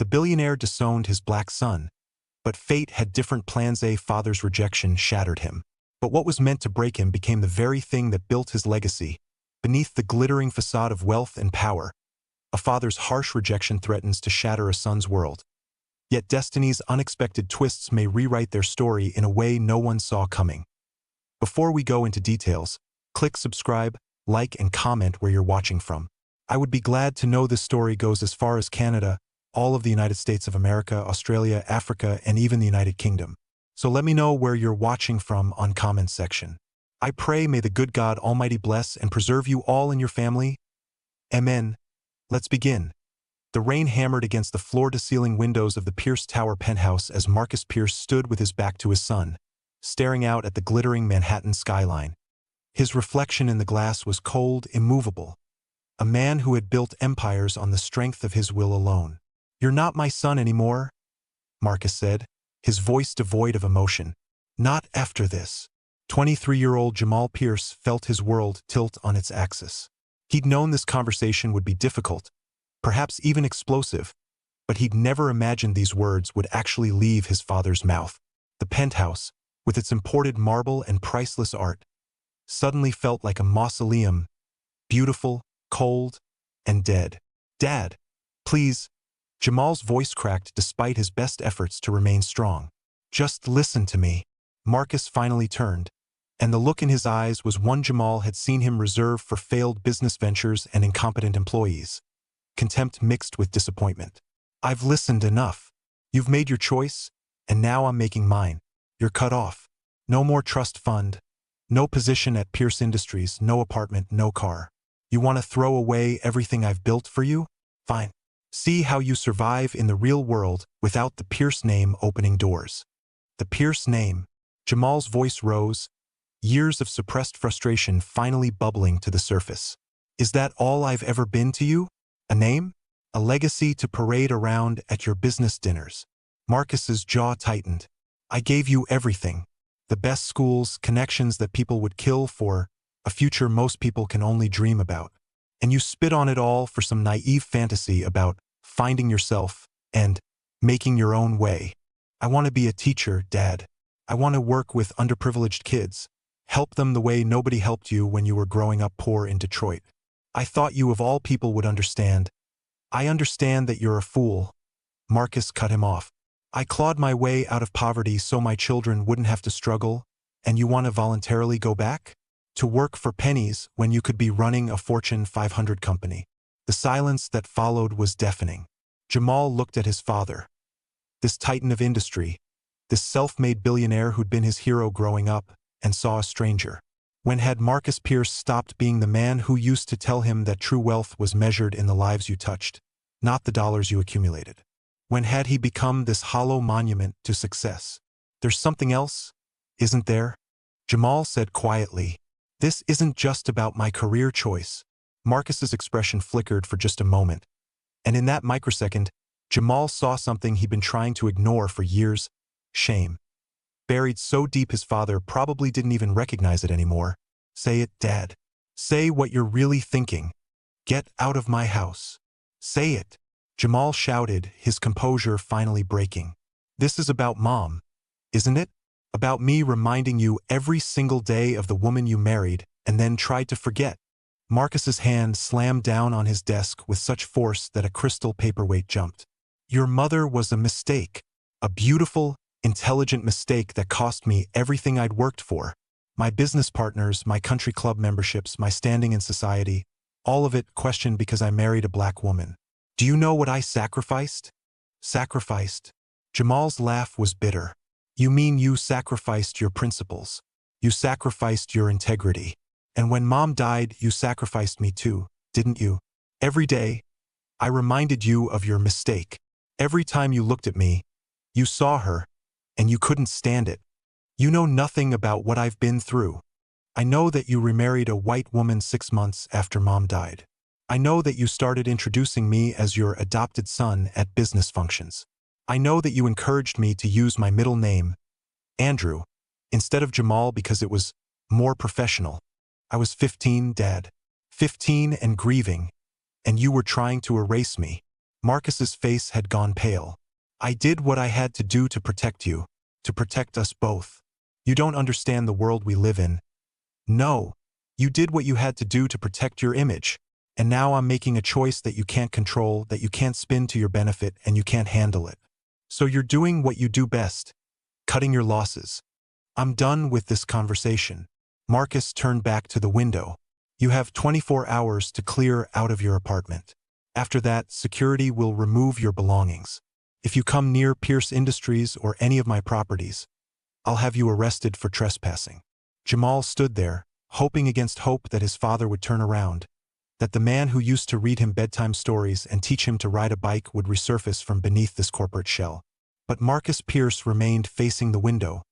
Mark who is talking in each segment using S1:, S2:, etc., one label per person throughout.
S1: The billionaire disowned his black son, but fate had different plans. A father's rejection shattered him. But what was meant to break him became the very thing that built his legacy. Beneath the glittering facade of wealth and power, a father's harsh rejection threatens to shatter a son's world. Yet destiny's unexpected twists may rewrite their story in a way no one saw coming. Before we go into details, click subscribe, like, and comment where you're watching from. I would be glad to know this story goes as far as Canada, all of the United States of America, Australia, Africa, and even the United Kingdom. So let me know where you're watching from on comment section. I pray may the good God Almighty bless and preserve you all and your family. Amen. Let's begin. The rain hammered against the floor-to-ceiling windows of the Pierce Tower penthouse as Marcus Pierce stood with his back to his son, staring out at the glittering Manhattan skyline. His reflection in the glass was cold, immovable. A man who had built empires on the strength of his will alone. "You're not my son anymore," Marcus said, his voice devoid of emotion. "Not after this." 23-year-old Jamal Pierce felt his world tilt on its axis. He'd known this conversation would be difficult, perhaps even explosive, but he'd never imagined these words would actually leave his father's mouth. The penthouse, with its imported marble and priceless art, suddenly felt like a mausoleum, beautiful, cold, and dead. "Dad, please." Jamal's voice cracked despite his best efforts to remain strong. "Just listen to me." Marcus finally turned, and the look in his eyes was one Jamal had seen him reserve for failed business ventures and incompetent employees. Contempt mixed with disappointment. "I've listened enough. You've made your choice, and now I'm making mine. You're cut off. No more trust fund. No position at Pierce Industries, no apartment, no car. You want to throw away everything I've built for you? Fine. See how you survive in the real world without the Pierce name opening doors." The Pierce name. Jamal's voice rose, years of suppressed frustration finally bubbling to the surface. "Is that all I've ever been to you? A name? A legacy to parade around at your business dinners?" Marcus's jaw tightened. "I gave you everything. The best schools, connections that people would kill for, a future most people can only dream about. And you spit on it all for some naive fantasy about finding yourself and making your own way. I want to be a teacher, Dad. I want to work with underprivileged kids, help them the way nobody helped you when you were growing up poor in Detroit. I thought you of all people would understand. I understand that you're a fool." Marcus cut him off. "I clawed my way out of poverty so my children wouldn't have to struggle, and you want to voluntarily go back? To work for pennies when you could be running a Fortune 500 company." The silence that followed was deafening. Jamal looked at his father. This titan of industry, this self-made billionaire who'd been his hero growing up, and saw a stranger. When had Marcus Pierce stopped being the man who used to tell him that true wealth was measured in the lives you touched, not the dollars you accumulated? When had he become this hollow monument to success? "There's something else, isn't there?" Jamal said quietly. "This isn't just about my career choice." Marcus's expression flickered for just a moment, and in that microsecond, Jamal saw something he'd been trying to ignore for years: shame. Buried so deep his father probably didn't even recognize it anymore. "Say it, Dad. Say what you're really thinking. Get out of my house. Say it." Jamal shouted, his composure finally breaking. "This is about Mom, isn't it? About me reminding you every single day of the woman you married and then tried to forget." Marcus's hand slammed down on his desk with such force that a crystal paperweight jumped. "Your mother was a mistake. A beautiful, intelligent mistake that cost me everything I'd worked for. My business partners, my country club memberships, my standing in society, all of it questioned because I married a black woman. Do you know what I sacrificed? Sacrificed?" Jamal's laugh was bitter. "You mean you sacrificed your principles. You sacrificed your integrity. And when Mom died, you sacrificed me too, didn't you? Every day, I reminded you of your mistake. Every time you looked at me, you saw her, and you couldn't stand it. You know nothing about what I've been through. I know that you remarried a white woman 6 months after Mom died. I know that you started introducing me as your adopted son at business functions. I know that you encouraged me to use my middle name, Andrew, instead of Jamal because it was more professional. I was 15, Dad. 15 and grieving, and you were trying to erase me. Marcus's face had gone pale. I did what I had to do to protect you, to protect us both. You don't understand the world we live in. No, you did what you had to do to protect your image. And now I'm making a choice that you can't control, that you can't spin to your benefit, and you can't handle it. So you're doing what you do best, cutting your losses. I'm done with this conversation. Marcus turned back to the window. You have 24 hours to clear out of your apartment. After that, security will remove your belongings. If you come near Pierce Industries or any of my properties, I'll have you arrested for trespassing. Jamal stood there, hoping against hope that his father would turn around, that the man who used to read him bedtime stories and teach him to ride a bike would resurface from beneath this corporate shell. But Marcus Pierce remained facing the window,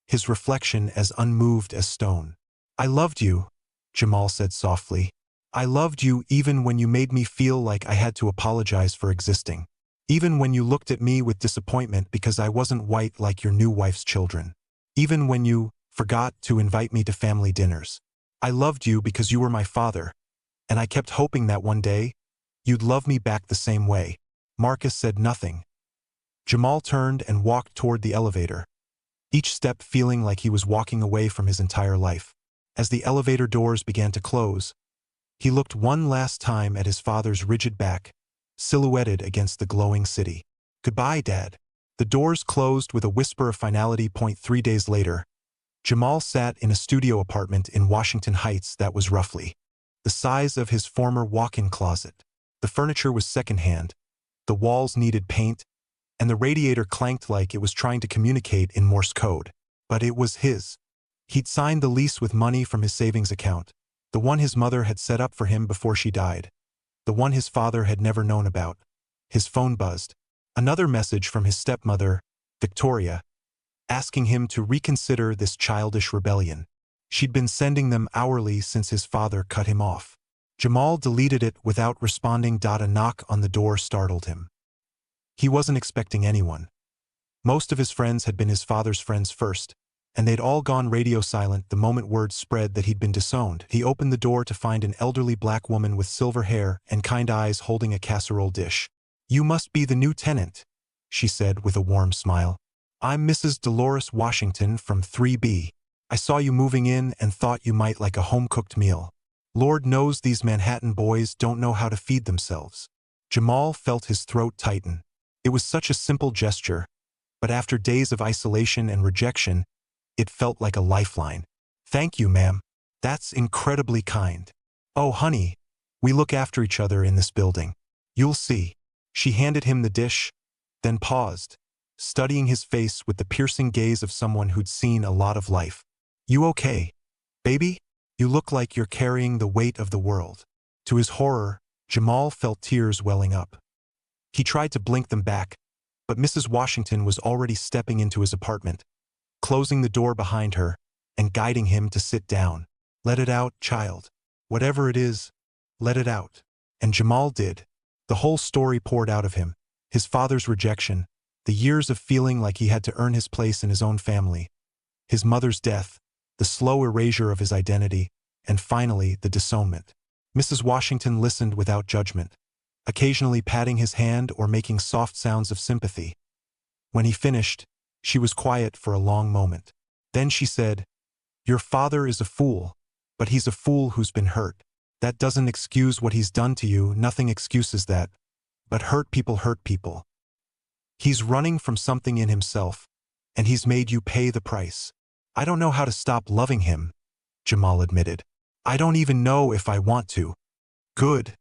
S1: his reflection as unmoved as stone. I loved you, Jamal said softly. I loved you even when you made me feel like I had to apologize for existing. Even when you looked at me with disappointment because I wasn't white like your new wife's children. Even when you forgot to invite me to family dinners. I loved you because you were my father, and I kept hoping that one day, you'd love me back the same way. Marcus said nothing. Jamal turned and walked toward the elevator, each step feeling like he was walking away from his entire life. As the elevator doors began to close, he looked one last time at his father's rigid back, silhouetted against the glowing city. Goodbye, Dad. The doors closed with a whisper of finality. 3 days later, Jamal sat in a studio apartment in Washington Heights that was roughly the size of his former walk-in closet. The furniture was secondhand, the walls needed paint, and the radiator clanked like it was trying to communicate in Morse code. But it was his. He'd signed the lease with money from his savings account, the one his mother had set up for him before she died, the one his father had never known about. His phone buzzed. Another message from his stepmother, Victoria, asking him to reconsider this childish rebellion. She'd been sending them hourly since his father cut him off. Jamal deleted it without responding. A knock on the door startled him. He wasn't expecting anyone. Most of his friends had been his father's friends first, and they'd all gone radio silent the moment word spread that he'd been disowned. He opened the door to find an elderly black woman with silver hair and kind eyes holding a casserole dish. You must be the new tenant, she said with a warm smile. I'm Mrs. Dolores Washington from 3B. I saw you moving in and thought you might like a home-cooked meal. Lord knows these Manhattan boys don't know how to feed themselves. Jamal felt his throat tighten. It was such a simple gesture, but after days of isolation and rejection, it felt like a lifeline. Thank you, ma'am. That's incredibly kind. Oh, honey, we look after each other in this building. You'll see. She handed him the dish, then paused, studying his face with the piercing gaze of someone who'd seen a lot of life. You okay, baby? You look like you're carrying the weight of the world. To his horror, Jamal felt tears welling up. He tried to blink them back, but Mrs. Washington was already stepping into his apartment, closing the door behind her and guiding him to sit down. Let it out, child. Whatever it is, let it out. And Jamal did. The whole story poured out of him. His father's rejection, the years of feeling like he had to earn his place in his own family, his mother's death, the slow erasure of his identity, and finally the disownment. Mrs. Washington listened without judgment, occasionally patting his hand or making soft sounds of sympathy. When he finished, she was quiet for a long moment. Then she said, Your father is a fool, but he's a fool who's been hurt. That doesn't excuse what he's done to you, nothing excuses that. But hurt people hurt people. He's running from something in himself, and he's made you pay the price. I don't know how to stop loving him, Jamal admitted. I don't even know if I want to. Good,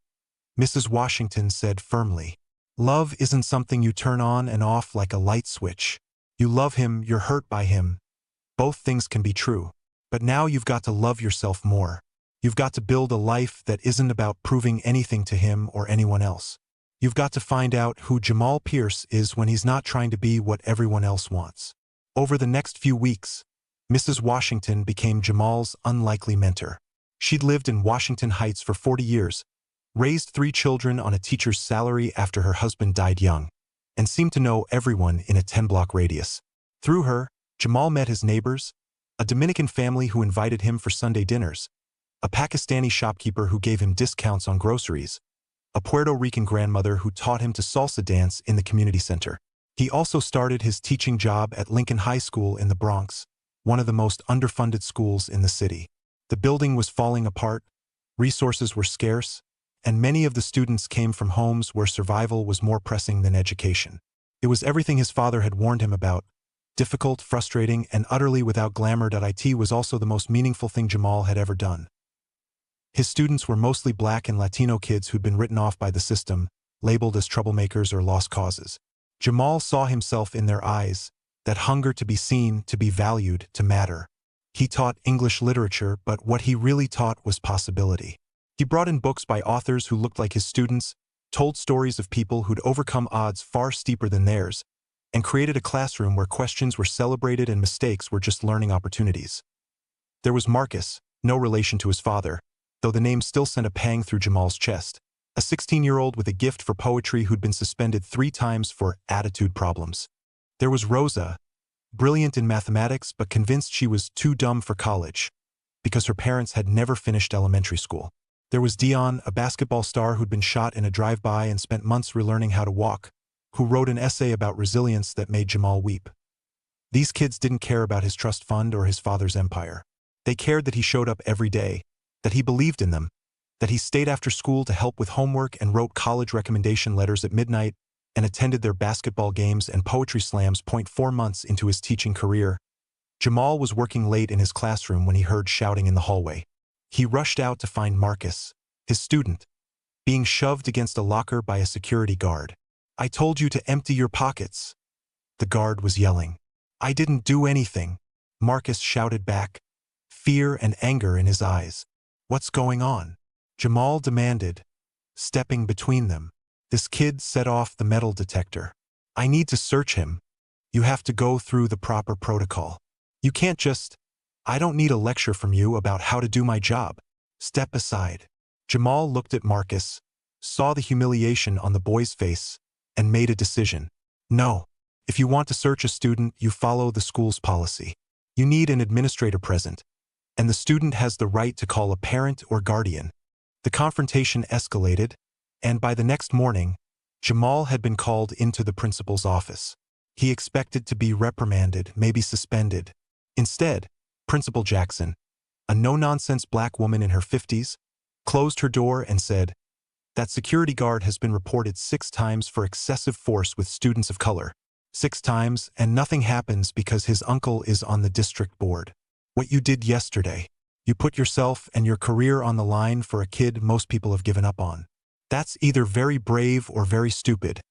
S1: Mrs. Washington said firmly. Love isn't something you turn on and off like a light switch. You love him, you're hurt by him. Both things can be true. But now you've got to love yourself more. You've got to build a life that isn't about proving anything to him or anyone else. You've got to find out who Jamal Pierce is when he's not trying to be what everyone else wants. Over the next few weeks, Mrs. Washington became Jamal's unlikely mentor. She'd lived in Washington Heights for 40 years, raised 3 children on a teacher's salary after her husband died young, and seemed to know everyone in a 10-block radius. Through her, Jamal met his neighbors, a Dominican family who invited him for Sunday dinners, a Pakistani shopkeeper who gave him discounts on groceries, a Puerto Rican grandmother who taught him to salsa dance in the community center. He also started his teaching job at Lincoln High School in the Bronx, one of the most underfunded schools in the city. The building was falling apart, resources were scarce, and many of the students came from homes where survival was more pressing than education. It was everything his father had warned him about: difficult, frustrating, and utterly without glamour. It was also the most meaningful thing Jamal had ever done. His students were mostly Black and Latino kids who'd been written off by the system, labeled as troublemakers or lost causes. Jamal saw himself in their eyes, that hunger to be seen, to be valued, to matter. He taught English literature, but what he really taught was possibility. He brought in books by authors who looked like his students, told stories of people who'd overcome odds far steeper than theirs, and created a classroom where questions were celebrated and mistakes were just learning opportunities. There was Marcus, no relation to his father, though the name still sent a pang through Jamal's chest, a 16-year-old with a gift for poetry who'd been suspended 3 times for attitude problems. There was Rosa, brilliant in mathematics but convinced she was too dumb for college, because her parents had never finished elementary school. There was Dion, a basketball star who'd been shot in a drive-by and spent months relearning how to walk, who wrote an essay about resilience that made Jamal weep. These kids didn't care about his trust fund or his father's empire. They cared that he showed up every day, that he believed in them, that he stayed after school to help with homework and wrote college recommendation letters at midnight and attended their basketball games and poetry slams. 4 months into his teaching career, Jamal was working late in his classroom when he heard shouting in the hallway. He rushed out to find Marcus, his student, being shoved against a locker by a security guard. "I told you to empty your pockets," the guard was yelling. "I didn't do anything," Marcus shouted back, fear and anger in his eyes. "What's going on?" Jamal demanded, stepping between them. "This kid set off the metal detector. I need to search him. You have to go through the proper protocol. You can't just... I don't need a lecture from you about how to do my job. Step aside." Jamal looked at Marcus, saw the humiliation on the boy's face, and made a decision. "No. If you want to search a student, you follow the school's policy. You need an administrator present, and the student has the right to call a parent or guardian." The confrontation escalated, and by the next morning, Jamal had been called into the principal's office. He expected to be reprimanded, maybe suspended. Instead, Principal Jackson, a no-nonsense Black woman in her 50s, closed her door and said, "That security guard has been reported 6 times for excessive force with students of color. 6 times, and nothing happens because his uncle is on the district board. What you did yesterday, you put yourself and your career on the line for a kid most people have given up on. That's either very brave or very stupid.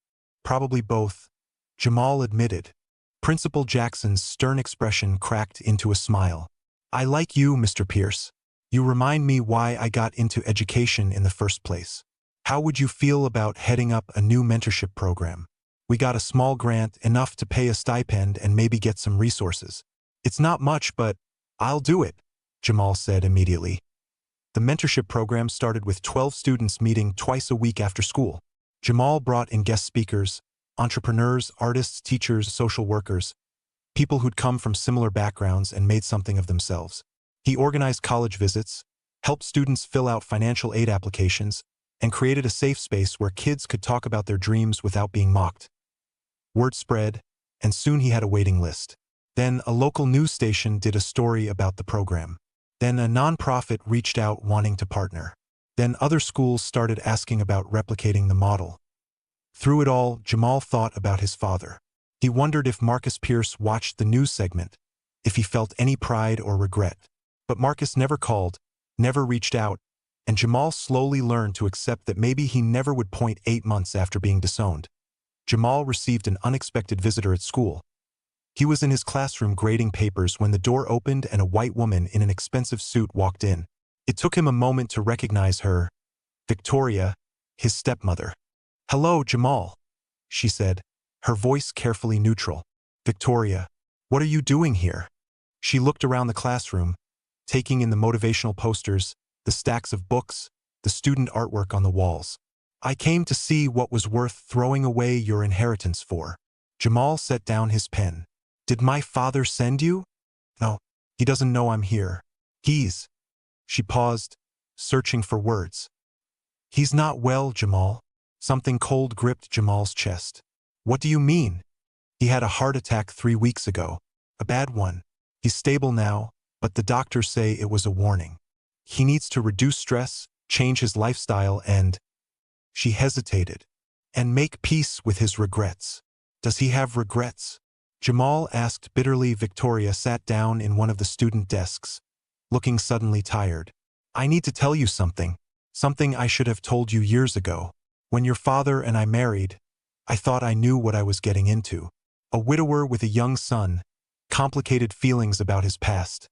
S1: Probably both," Jamal admitted. Principal Jackson's stern expression cracked into a smile. "I like you, Mr. Pierce. You remind me why I got into education in the first place. How would you feel about heading up a new mentorship program? We got a small grant, enough to pay a stipend and maybe get some resources. It's not much, but I'll do it," Jamal said immediately. The mentorship program started with 12 students meeting twice a week after school. Jamal brought in guest speakers, entrepreneurs, artists, teachers, social workers, people who'd come from similar backgrounds and made something of themselves. He organized college visits, helped students fill out financial aid applications, and created a safe space where kids could talk about their dreams without being mocked. Word spread, and soon he had a waiting list. Then a local news station did a story about the program. Then a nonprofit reached out wanting to partner. Then other schools started asking about replicating the model. Through it all, Jamal thought about his father. He wondered if Marcus Pierce watched the news segment, if he felt any pride or regret. But Marcus never called, never reached out, and Jamal slowly learned to accept that maybe he never would. 8 months after being disowned, Jamal received an unexpected visitor at school. He was in his classroom grading papers when the door opened and a white woman in an expensive suit walked in. It took him a moment to recognize her, Victoria, his stepmother. "Hello, Jamal," she said, her voice carefully neutral. "Victoria, what are you doing here?" She looked around the classroom, taking in the motivational posters, the stacks of books, the student artwork on the walls. "I came to see what was worth throwing away your inheritance for." Jamal set down his pen. "Did my father send you?" "No, he doesn't know I'm here. He's..." She paused, searching for words. He's not well, Jamal. Something cold gripped Jamal's chest. What do you mean? He had a heart attack 3 weeks ago. A bad one. He's stable now, but the doctors say it was a warning. He needs to reduce stress, change his lifestyle and— She hesitated. And make peace with his regrets. Does he have regrets? Jamal asked bitterly. Victoria sat down in one of the student desks, looking suddenly tired. I need to tell you something. Something I should have told you years ago. When your father and I married, I thought I knew what I was getting into. A widower with a young son, complicated feelings about his past.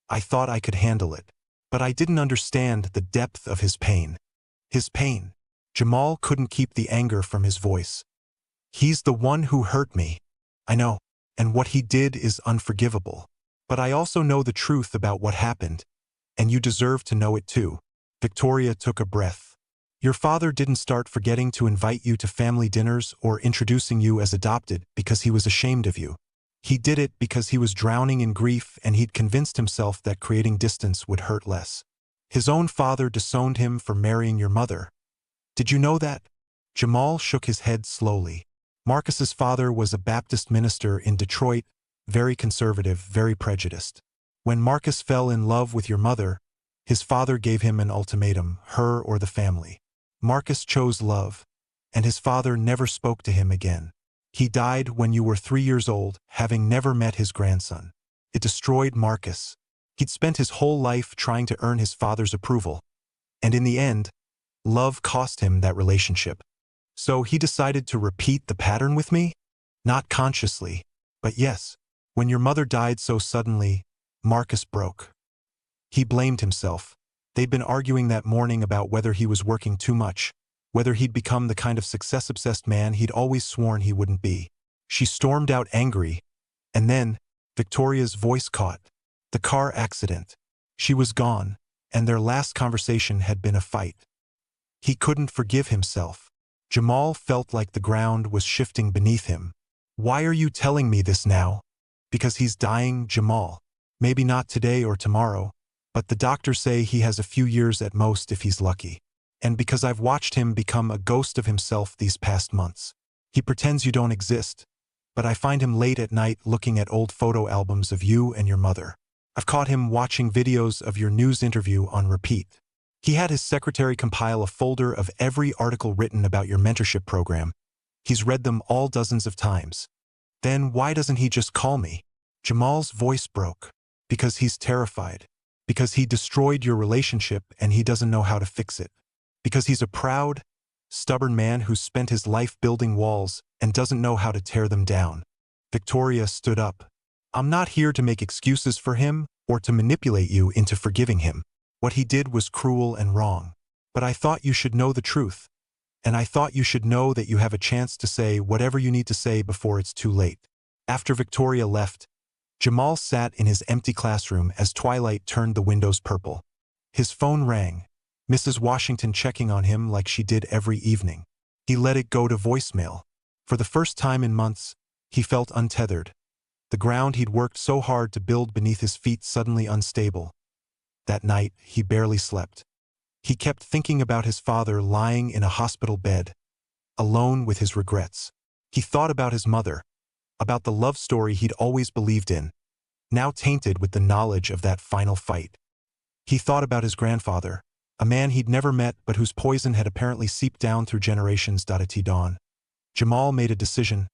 S1: I thought I could handle it. But I didn't understand the depth of his pain. His pain. Jamal couldn't keep the anger from his voice. He's the one who hurt me. I know. And what he did is unforgivable. But I also know the truth about what happened. And you deserve to know it too. Victoria took a breath. Your father didn't start forgetting to invite you to family dinners or introducing you as adopted because he was ashamed of you. He did it because he was drowning in grief and he'd convinced himself that creating distance would hurt less. His own father disowned him for marrying your mother. Did you know that? Jamal shook his head slowly. Marcus's father was a Baptist minister in Detroit, very conservative, very prejudiced. When Marcus fell in love with your mother, his father gave him an ultimatum, her or the family. Marcus chose love, and his father never spoke to him again. He died when you were 3 years old, having never met his grandson. It destroyed Marcus. He'd spent his whole life trying to earn his father's approval. And in the end, love cost him that relationship. So he decided to repeat the pattern with me? Not consciously, but yes. When your mother died so suddenly, Marcus broke. He blamed himself. They'd been arguing that morning about whether he was working too much, whether he'd become the kind of success-obsessed man he'd always sworn he wouldn't be. She stormed out angry, and then Victoria's voice caught. The car accident. She was gone, and their last conversation had been a fight. He couldn't forgive himself. Jamal felt like the ground was shifting beneath him. Why are you telling me this now? Because he's dying, Jamal. Maybe not today or tomorrow, but the doctors say he has a few years at most if he's lucky. And because I've watched him become a ghost of himself these past months. He pretends you don't exist, but I find him late at night looking at old photo albums of you and your mother. I've caught him watching videos of your news interview on repeat. He had his secretary compile a folder of every article written about your mentorship program. He's read them all dozens of times. Then why doesn't he just call me? Jamal's voice broke. Because he's terrified. Because he destroyed your relationship and he doesn't know how to fix it. Because he's a proud, stubborn man who's spent his life building walls and doesn't know how to tear them down. Victoria stood up. I'm not here to make excuses for him or to manipulate you into forgiving him. What he did was cruel and wrong. But I thought you should know the truth. And I thought you should know that you have a chance to say whatever you need to say before it's too late. After Victoria left, Jamal sat in his empty classroom as twilight turned the windows purple. His phone rang, Mrs. Washington checking on him like she did every evening. He let it go to voicemail. For the first time in months, he felt untethered. The ground he'd worked so hard to build beneath his feet suddenly unstable. That night, he barely slept. He kept thinking about his father lying in a hospital bed, alone with his regrets. He thought about his mother, about the love story he'd always believed in, now tainted with the knowledge of that final fight. He thought about his grandfather, a man he'd never met but whose poison had apparently seeped down through generations. Dawn. Jamal made a decision.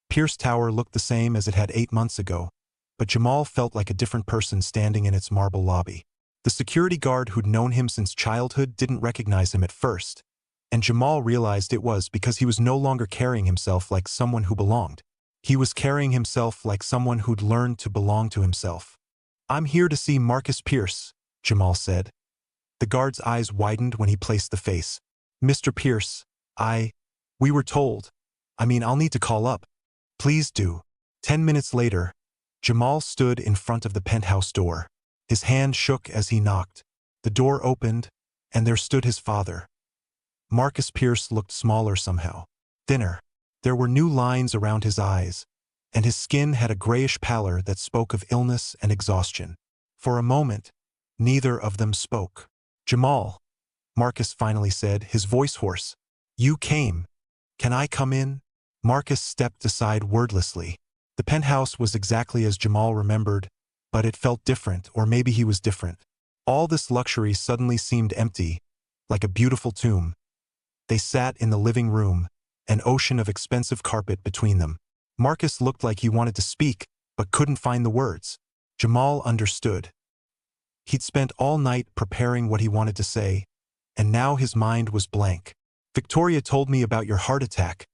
S1: Pierce Tower looked the same as it had 8 months ago, but Jamal felt like a different person standing in its marble lobby. The security guard who'd known him since childhood didn't recognize him at first, and Jamal realized it was because he was no longer carrying himself like someone who belonged. He was carrying himself like someone who'd learned to belong to himself. I'm here to see Marcus Pierce, Jamal said. The guard's eyes widened when he placed the face. Mr. Pierce, we were told. I'll need to call up. Please do. 10 minutes later, Jamal stood in front of the penthouse door. His hand shook as he knocked. The door opened, and there stood his father. Marcus Pierce looked smaller somehow, thinner. There were new lines around his eyes, and his skin had a grayish pallor that spoke of illness and exhaustion. For a moment, neither of them spoke. Jamal, Marcus finally said, his voice hoarse. You came. Can I come in? Marcus stepped aside wordlessly. The penthouse was exactly as Jamal remembered, but it felt different, or maybe he was different. All this luxury suddenly seemed empty, like a beautiful tomb. They sat in the living room, an ocean of expensive carpet between them. Marcus looked like he wanted to speak, but couldn't find the words. Jamal understood. He'd spent all night preparing what he wanted to say, and now his mind was blank. Victoria told me about your heart attack,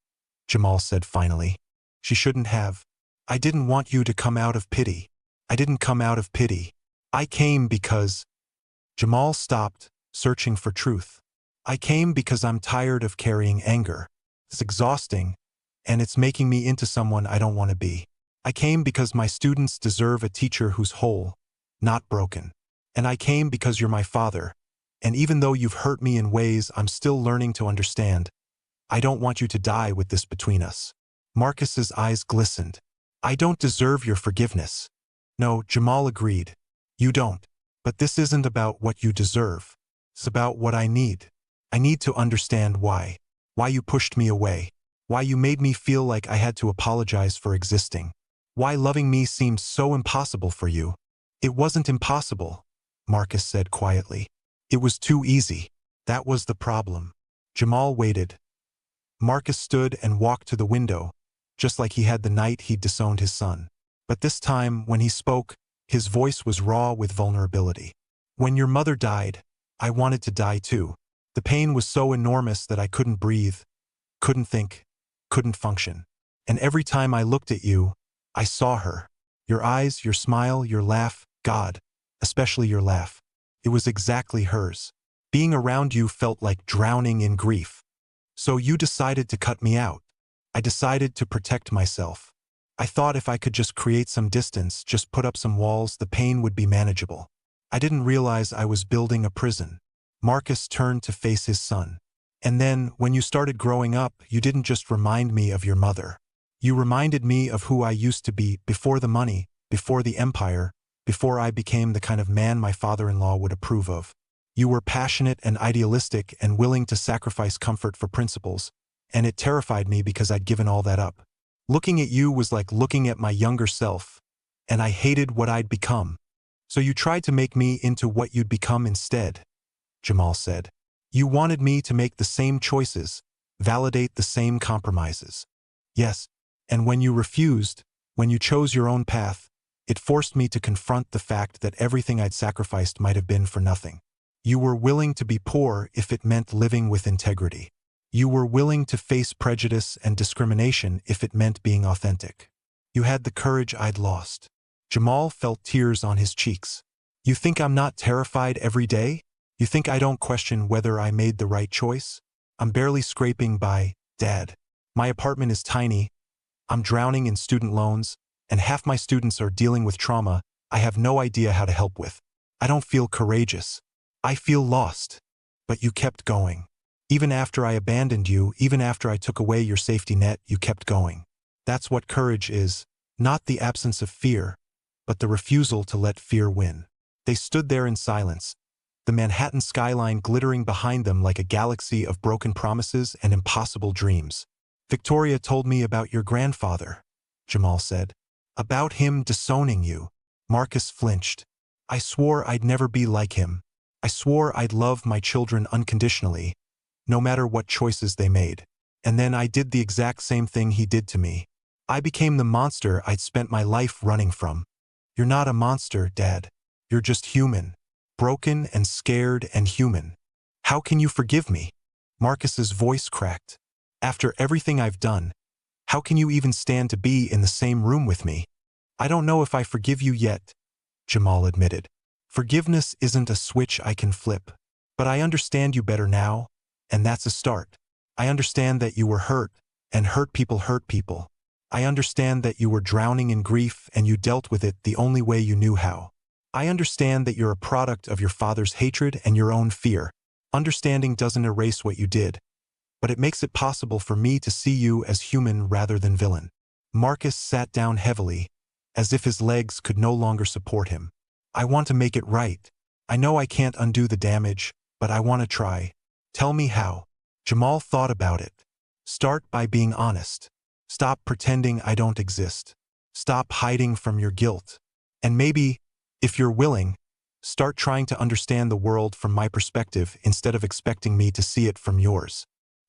S1: Jamal said finally. She shouldn't have. I didn't want you to come out of pity. I didn't come out of pity. I came because… Jamal stopped, searching for truth. I came because I'm tired of carrying anger. It's exhausting, and it's making me into someone I don't want to be. I came because my students deserve a teacher who's whole, not broken. And I came because you're my father, and even though you've hurt me in ways I'm still learning to understand, I don't want you to die with this between us. Marcus's eyes glistened. I don't deserve your forgiveness. No, Jamal agreed. You don't. But this isn't about what you deserve. It's about what I need. I need to understand why. Why you pushed me away. Why you made me feel like I had to apologize for existing. Why loving me seemed so impossible for you. It wasn't impossible, Marcus said quietly. It was too easy. That was the problem. Jamal waited. Marcus stood and walked to the window, just like he had the night he'd disowned his son. But this time, when he spoke, his voice was raw with vulnerability. When your mother died, I wanted to die too. The pain was so enormous that I couldn't breathe, couldn't think, couldn't function. And every time I looked at you, I saw her. Your eyes, your smile, your laugh, God, especially your laugh. It was exactly hers. Being around you felt like drowning in grief. So you decided to cut me out. I decided to protect myself. I thought if I could just create some distance, just put up some walls, the pain would be manageable. I didn't realize I was building a prison. Marcus turned to face his son. And then, when you started growing up, you didn't just remind me of your mother. You reminded me of who I used to be before the money, before the empire, before I became the kind of man my father-in-law would approve of. You were passionate and idealistic and willing to sacrifice comfort for principles, and it terrified me because I'd given all that up. Looking at you was like looking at my younger self, and I hated what I'd become. So you tried to make me into what you'd become instead, Jamal said. You wanted me to make the same choices, validate the same compromises. Yes, and when you refused, when you chose your own path, it forced me to confront the fact that everything I'd sacrificed might have been for nothing. You were willing to be poor if it meant living with integrity. You were willing to face prejudice and discrimination if it meant being authentic. You had the courage I'd lost. Jamal felt tears on his cheeks. You think I'm not terrified every day? You think I don't question whether I made the right choice? I'm barely scraping by, Dad. My apartment is tiny. I'm drowning in student loans, and half my students are dealing with trauma I have no idea how to help with. I don't feel courageous. I feel lost. But you kept going. Even after I abandoned you, even after I took away your safety net, you kept going. That's what courage is, not the absence of fear, but the refusal to let fear win. They stood there in silence, the Manhattan skyline glittering behind them like a galaxy of broken promises and impossible dreams. Victoria told me about your grandfather, Jamal said. About him disowning you. Marcus flinched. I swore I'd never be like him. I swore I'd love my children unconditionally, no matter what choices they made. And then I did the exact same thing he did to me. I became the monster I'd spent my life running from. You're not a monster, Dad. You're just human. Broken and scared and human. How can you forgive me? Marcus's voice cracked. After everything I've done, how can you even stand to be in the same room with me? I don't know if I forgive you yet, Jamal admitted. Forgiveness isn't a switch I can flip. But I understand you better now, and that's a start. I understand that you were hurt, and hurt people hurt people. I understand that you were drowning in grief and you dealt with it the only way you knew how. I understand that you're a product of your father's hatred and your own fear. Understanding doesn't erase what you did, but it makes it possible for me to see you as human rather than villain. Marcus sat down heavily, as if his legs could no longer support him. I want to make it right. I know I can't undo the damage, but I want to try. Tell me how. Jamal thought about it. Start by being honest. Stop pretending I don't exist. Stop hiding from your guilt. And maybe, if you're willing, start trying to understand the world from my perspective instead of expecting me to see it from yours.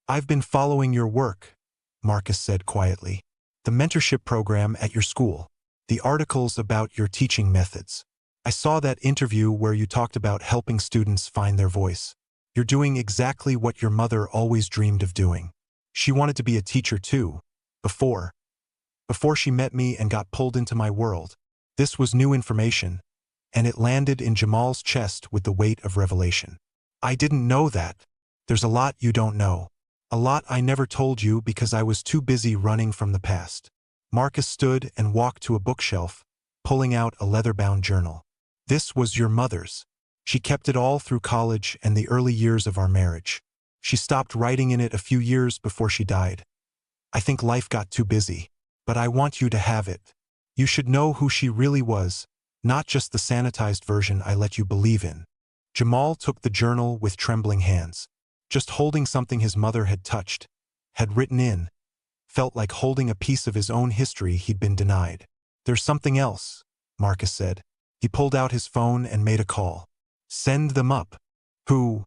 S1: I've been following your work, Marcus said quietly. The mentorship program at your school. The articles about your teaching methods. I saw that interview where you talked about helping students find their voice. You're doing exactly what your mother always dreamed of doing. She wanted to be a teacher too, before she met me and got pulled into my world. This was new information, and it landed in Jamal's chest with the weight of revelation. I didn't know that. There's a lot you don't know. A lot I never told you because I was too busy running from the past. Marcus stood and walked to a bookshelf, pulling out a leather-bound journal. This was your mother's. She kept it all through college and the early years of our marriage. She stopped writing in it a few years before she died. I think life got too busy. But I want you to have it. You should know who she really was, not just the sanitized version I let you believe in. Jamal took the journal with trembling hands. Just holding something his mother had touched, had written in, felt like holding a piece of his own history he'd been denied. There's something else, Marcus said. He pulled out his phone and made a call. Send them up. Who?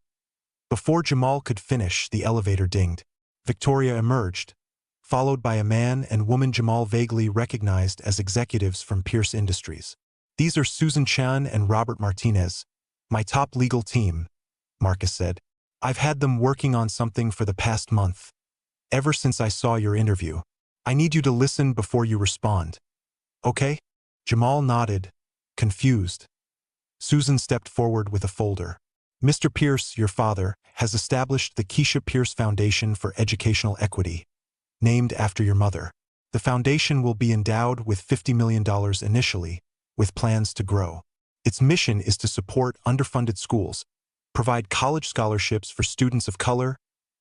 S1: Before Jamal could finish, the elevator dinged. Victoria emerged, followed by a man and woman Jamal vaguely recognized as executives from Pierce Industries. These are Susan Chan and Robert Martinez, my top legal team, Marcus said. I've had them working on something for the past month. Ever since I saw your interview. I need you to listen before you respond. Okay? Jamal nodded, confused. Susan stepped forward with a folder. Mr. Pierce, your father, has established the Keisha Pierce Foundation for Educational Equity, named after your mother. The foundation will be endowed with $50 million initially, with plans to grow. Its mission is to support underfunded schools, provide college scholarships for students of color,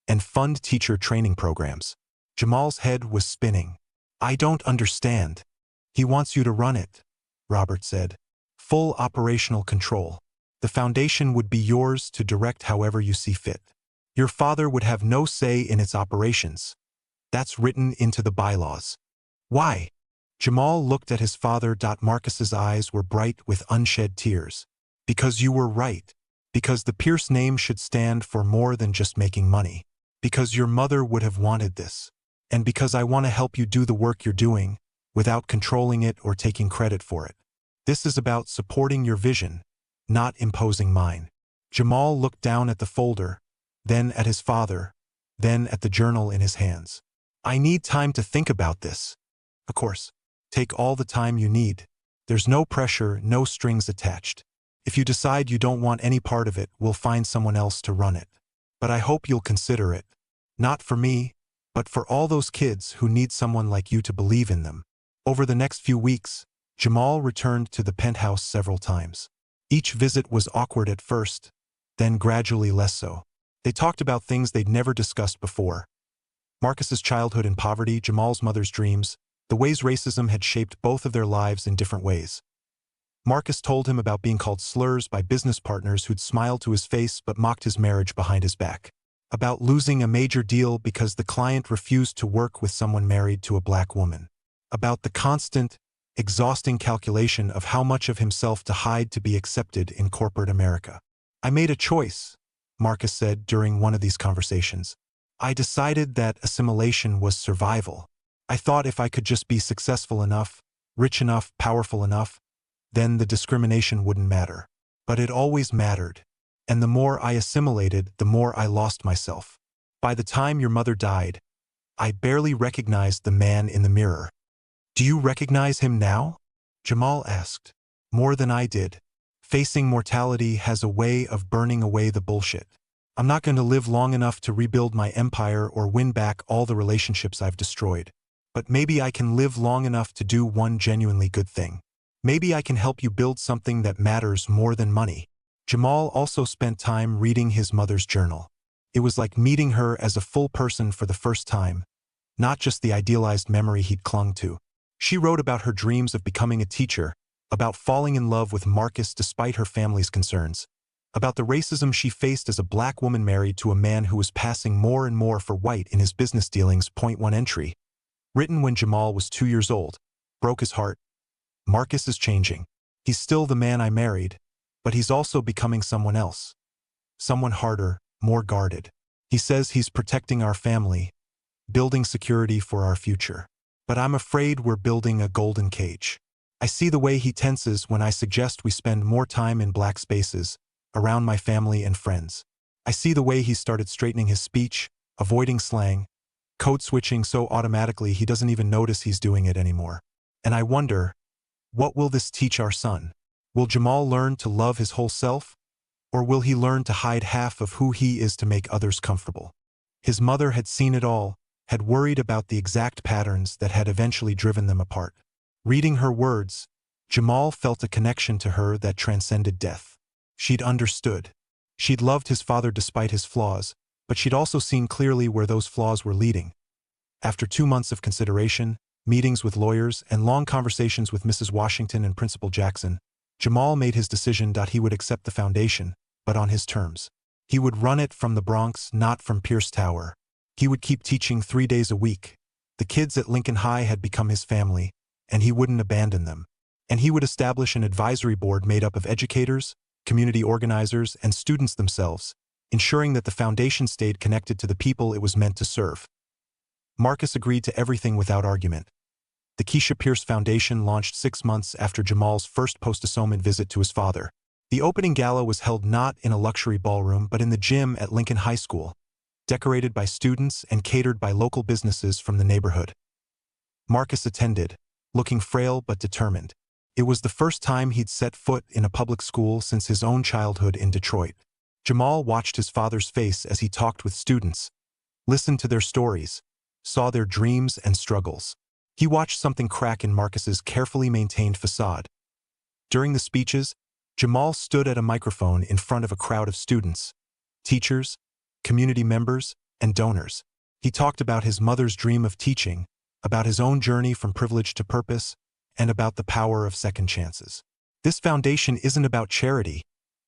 S1: and fund teacher training programs. Jamal's head was spinning. I don't understand. He wants you to run it, Robert said. Full operational control. The foundation would be yours to direct however you see fit. Your father would have no say in its operations. That's written into the bylaws. Why? Jamal looked at his father. Marcus's eyes were bright with unshed tears. Because you were right. Because the Pierce name should stand for more than just making money. Because your mother would have wanted this. And because I want to help you do the work you're doing, without controlling it or taking credit for it. This is about supporting your vision, not imposing mine. Jamal looked down at the folder, then at his father, then at the journal in his hands. I need time to think about this. Of course, take all the time you need. There's no pressure, no strings attached. If you decide you don't want any part of it, we'll find someone else to run it. But I hope you'll consider it. Not for me, but for all those kids who need someone like you to believe in them. Over the next few weeks, Jamal returned to the penthouse several times. Each visit was awkward at first, then gradually less so. They talked about things they'd never discussed before. Marcus's childhood in poverty, Jamal's mother's dreams, the ways racism had shaped both of their lives in different ways. Marcus told him about being called slurs by business partners who'd smiled to his face but mocked his marriage behind his back. About losing a major deal because the client refused to work with someone married to a black woman. About the constant, exhausting calculation of how much of himself to hide to be accepted in corporate America. I made a choice, Marcus said during one of these conversations. I decided that assimilation was survival. I thought if I could just be successful enough, rich enough, powerful enough, then the discrimination wouldn't matter. But it always mattered. And the more I assimilated, the more I lost myself. By the time your mother died, I barely recognized the man in the mirror. Do you recognize him now? Jamal asked. More than I did. Facing mortality has a way of burning away the bullshit. I'm not going to live long enough to rebuild my empire or win back all the relationships I've destroyed. But maybe I can live long enough to do one genuinely good thing. Maybe I can help you build something that matters more than money. Jamal also spent time reading his mother's journal. It was like meeting her as a full person for the first time, not just the idealized memory he'd clung to. She wrote about her dreams of becoming a teacher, about falling in love with Marcus despite her family's concerns, about the racism she faced as a black woman married to a man who was passing more and more for white in his business dealings. Point 1 entry. Written when Jamal was 2 years old. Broke his heart. Marcus is changing. He's still the man I married, but he's also becoming someone else. Someone harder, more guarded. He says he's protecting our family, building security for our future. But I'm afraid we're building a golden cage. I see the way he tenses when I suggest we spend more time in black spaces, around my family and friends. I see the way he started straightening his speech, avoiding slang, code switching so automatically he doesn't even notice he's doing it anymore. And I wonder, what will this teach our son? Will Jamal learn to love his whole self? Or will he learn to hide half of who he is to make others comfortable? His mother had seen it all, had worried about the exact patterns that had eventually driven them apart. Reading her words, Jamal felt a connection to her that transcended death. She'd understood. She'd loved his father despite his flaws, but she'd also seen clearly where those flaws were leading. After 2 months of consideration, meetings with lawyers, and long conversations with Mrs. Washington and Principal Jackson, Jamal made his decision that he would accept the foundation, but on his terms. He would run it from the Bronx, not from Pierce Tower. He would keep teaching 3 days a week. The kids at Lincoln High had become his family, and he wouldn't abandon them. And he would establish an advisory board made up of educators, community organizers, and students themselves, ensuring that the foundation stayed connected to the people it was meant to serve. Marcus agreed to everything without argument. The Keisha Pierce Foundation launched 6 months after Jamal's first post-Disowned visit to his father. The opening gala was held not in a luxury ballroom but in the gym at Lincoln High School, decorated by students and catered by local businesses from the neighborhood. Marcus attended, looking frail but determined. It was the first time he'd set foot in a public school since his own childhood in Detroit. Jamal watched his father's face as he talked with students, listened to their stories, saw their dreams and struggles. He watched something crack in Marcus's carefully maintained facade. During the speeches, Jamal stood at a microphone in front of a crowd of students, teachers, community members, and donors. He talked about his mother's dream of teaching, about his own journey from privilege to purpose, and about the power of second chances. This foundation isn't about charity,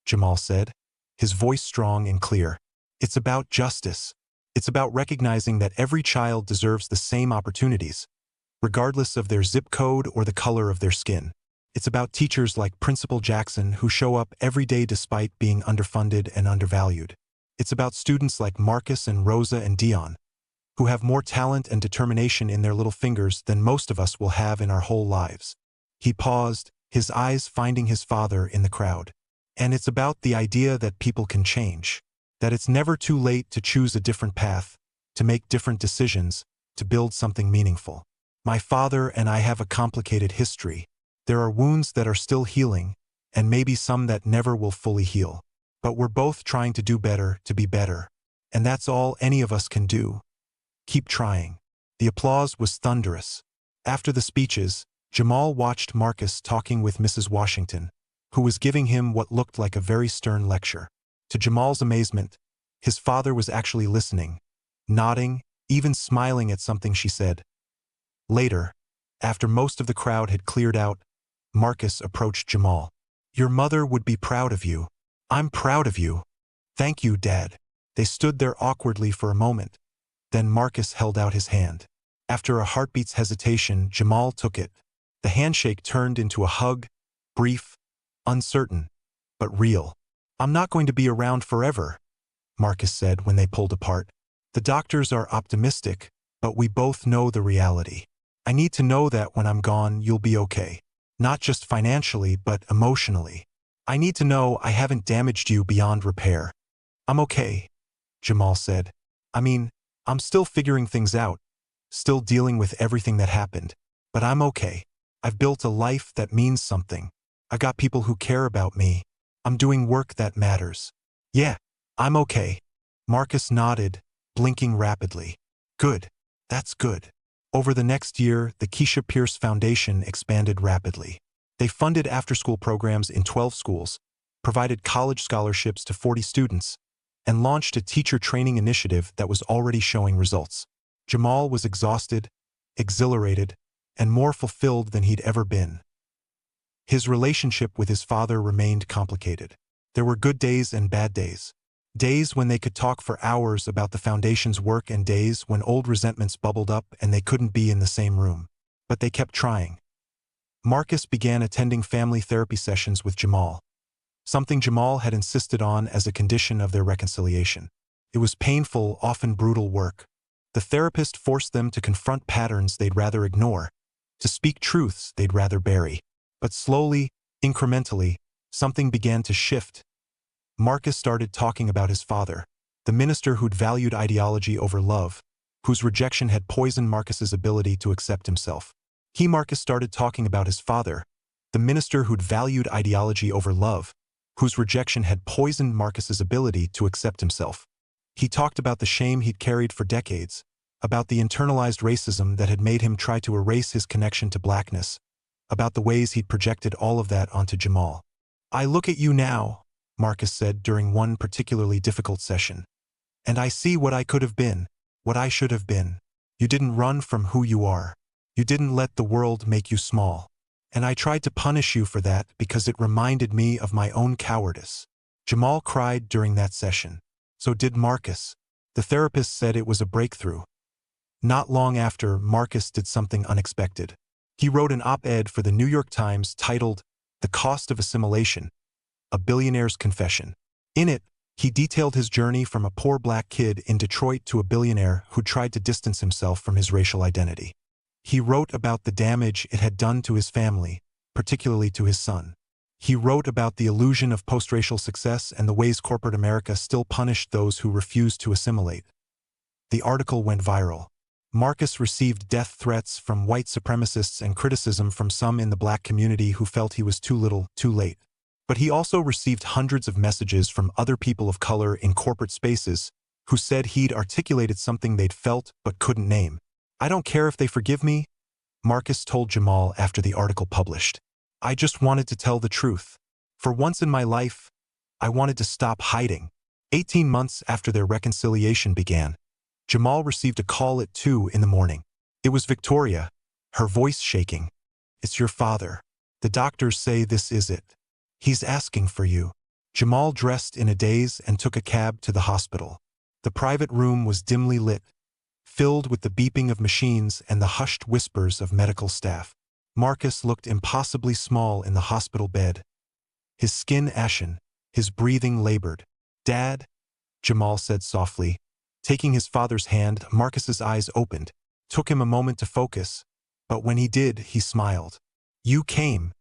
S1: Jamal said, his voice strong and clear. It's about justice. It's about recognizing that every child deserves the same opportunities, regardless of their zip code or the color of their skin. It's about teachers like Principal Jackson who show up every day despite being underfunded and undervalued. It's about students like Marcus and Rosa and Dion, who have more talent and determination in their little fingers than most of us will have in our whole lives. He paused, his eyes finding his father in the crowd. And it's about the idea that people can change, that it's never too late to choose a different path, to make different decisions, to build something meaningful. My father and I have a complicated history. There are wounds that are still healing, and maybe some that never will fully heal. But we're both trying to do better, to be better. And that's all any of us can do. Keep trying. The applause was thunderous. After the speeches, Jamal watched Marcus talking with Mrs. Washington, who was giving him what looked like a very stern lecture. To Jamal's amazement, his father was actually listening, nodding, even smiling at something she said. Later, after most of the crowd had cleared out, Marcus approached Jamal. "Your mother would be proud of you. I'm proud of you. Thank you, Dad." They stood there awkwardly for a moment. Then Marcus held out his hand. After a heartbeat's hesitation, Jamal took it. The handshake turned into a hug, brief, uncertain, but real. "I'm not going to be around forever," Marcus said when they pulled apart. "The doctors are optimistic, but we both know the reality. I need to know that when I'm gone, you'll be okay. Not just financially, but emotionally. I need to know I haven't damaged you beyond repair." "I'm okay," Jamal said. "I mean, I'm still figuring things out, still dealing with everything that happened. But I'm okay. I've built a life that means something. I got people who care about me. I'm doing work that matters. Yeah, I'm okay." Marcus nodded, blinking rapidly. "Good. That's good." Over the next year, the Keisha Pierce Foundation expanded rapidly. They funded after-school programs in 12 schools, provided college scholarships to 40 students, and launched a teacher training initiative that was already showing results. Jamal was exhausted, exhilarated, and more fulfilled than he'd ever been. His relationship with his father remained complicated. There were good days and bad days. Days when they could talk for hours about the foundation's work and days when old resentments bubbled up and they couldn't be in the same room. But they kept trying. Marcus began attending family therapy sessions with Jamal, something Jamal had insisted on as a condition of their reconciliation. It was painful, often brutal work. The therapist forced them to confront patterns they'd rather ignore, to speak truths they'd rather bury. But slowly, incrementally, something began to shift. Marcus started talking about his father, the minister who'd valued ideology over love, whose rejection had poisoned Marcus's ability to accept himself. Marcus started talking about his father, the minister who'd valued ideology over love, whose rejection had poisoned Marcus's ability to accept himself. He talked about the shame he'd carried for decades, about the internalized racism that had made him try to erase his connection to blackness, about the ways he'd projected all of that onto Jamal. "I look at you now," Marcus said during one particularly difficult session, "and I see what I could have been, what I should have been. You didn't run from who you are. You didn't let the world make you small. And I tried to punish you for that because it reminded me of my own cowardice." Jamal cried during that session. So did Marcus. The therapist said it was a breakthrough. Not long after, Marcus did something unexpected. He wrote an op-ed for the New York Times titled "The Cost of Assimilation: A Billionaire's Confession." In it, he detailed his journey from a poor black kid in Detroit to a billionaire who tried to distance himself from his racial identity. He wrote about the damage it had done to his family, particularly to his son. He wrote about the illusion of post-racial success and the ways corporate America still punished those who refused to assimilate. The article went viral. Marcus received death threats from white supremacists and criticism from some in the black community who felt he was too little, too late. But he also received hundreds of messages from other people of color in corporate spaces who said he'd articulated something they'd felt but couldn't name. "I don't care if they forgive me," Marcus told Jamal after the article published. "I just wanted to tell the truth. For once in my life, I wanted to stop hiding." 18 months after their reconciliation began, Jamal received a call at 2 in the morning. It was Victoria, her voice shaking. "It's your father. The doctors say this is it. He's asking for you." Jamal dressed in a daze and took a cab to the hospital. The private room was dimly lit, filled with the beeping of machines and the hushed whispers of medical staff. Marcus looked impossibly small in the hospital bed, his skin ashen, his breathing labored. "Dad," Jamal said softly. Taking his father's hand, Marcus's eyes opened. Took him a moment to focus, but when he did, he smiled. "You came."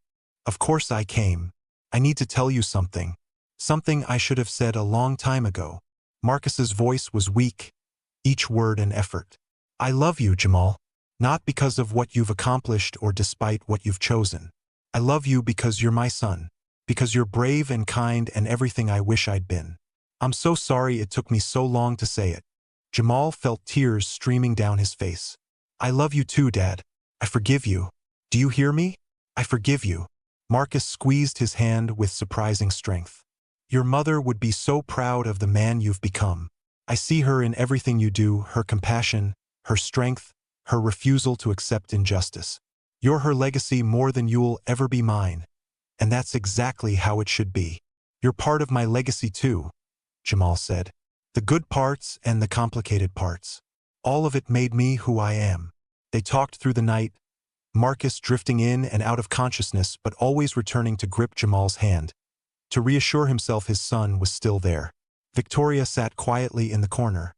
S1: "Of course I came. I need to tell you something. Something I should have said a long time ago." Marcus's voice was weak, each word an effort. "I love you, Jamal. Not because of what you've accomplished or despite what you've chosen. I love you because you're my son, because you're brave and kind and everything I wish I'd been. I'm so sorry it took me so long to say it." Jamal felt tears streaming down his face. "I love you too, Dad. I forgive you. Do you hear me? I forgive you." Marcus squeezed his hand with surprising strength. "Your mother would be so proud of the man you've become. I see her in everything you do, her compassion, her strength, her refusal to accept injustice. You're her legacy more than you'll ever be mine. And that's exactly how it should be." "You're part of my legacy too," Jamal said. "The good parts and the complicated parts. All of it made me who I am." They talked through the night, Marcus drifting in and out of consciousness but always returning to grip Jamal's hand, to reassure himself his son was still there. Victoria sat quietly in the corner,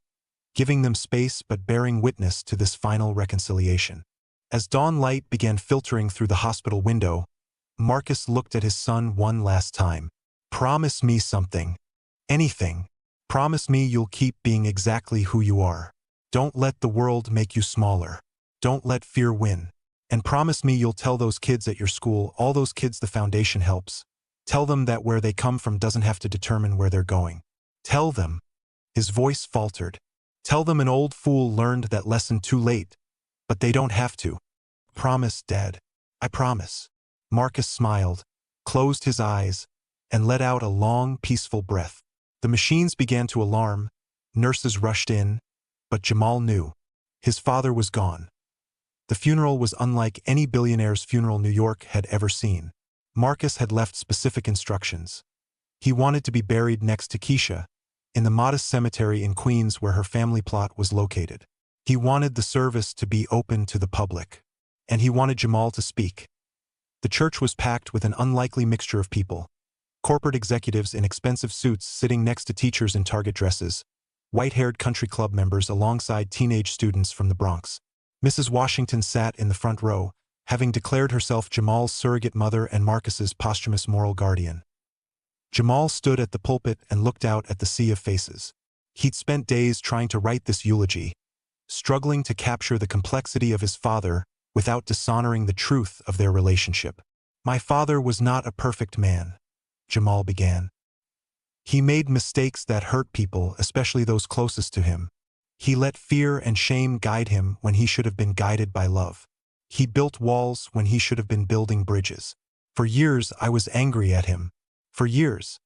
S1: giving them space but bearing witness to this final reconciliation. As dawn light began filtering through the hospital window, Marcus looked at his son one last time. "Promise me something. Anything. Promise me you'll keep being exactly who you are. Don't let the world make you smaller. Don't let fear win. And promise me you'll tell those kids at your school, all those kids the foundation helps. Tell them that where they come from doesn't have to determine where they're going. Tell them." His voice faltered. "Tell them an old fool learned that lesson too late, but they don't have to. Promise, Dad. I promise." Marcus smiled, closed his eyes, and let out a long, peaceful breath. The machines began to alarm, nurses rushed in, but Jamal knew. His father was gone. The funeral was unlike any billionaire's funeral New York had ever seen. Marcus had left specific instructions. He wanted to be buried next to Keisha, in the modest cemetery in Queens where her family plot was located. He wanted the service to be open to the public. And he wanted Jamal to speak. The church was packed with an unlikely mixture of people. Corporate executives in expensive suits sitting next to teachers in Target dresses, white-haired country club members alongside teenage students from the Bronx. Mrs. Washington sat in the front row, having declared herself Jamal's surrogate mother and Marcus's posthumous moral guardian. Jamal stood at the pulpit and looked out at the sea of faces. He'd spent days trying to write this eulogy, struggling to capture the complexity of his father without dishonoring the truth of their relationship. "My father was not a perfect man," Jamal began. "He made mistakes that hurt people, especially those closest to him. He let fear and shame guide him when he should have been guided by love. He built walls when he should have been building bridges. For years, I was angry at him. For years,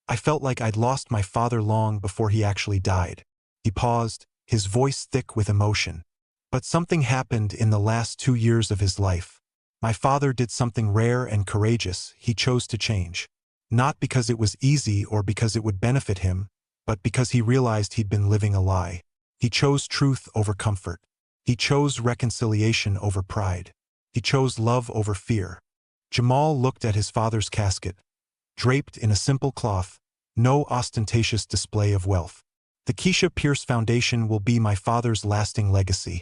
S1: I felt like I'd lost my father long before he actually died." He paused, his voice thick with emotion. "But something happened in the last 2 years of his life. My father did something rare and courageous. He chose to change. Not because it was easy or because it would benefit him, but because he realized he'd been living a lie. He chose truth over comfort. He chose reconciliation over pride. He chose love over fear." Jamal looked at his father's casket, draped in a simple cloth, no ostentatious display of wealth. "The Keisha Pierce Foundation will be my father's lasting legacy,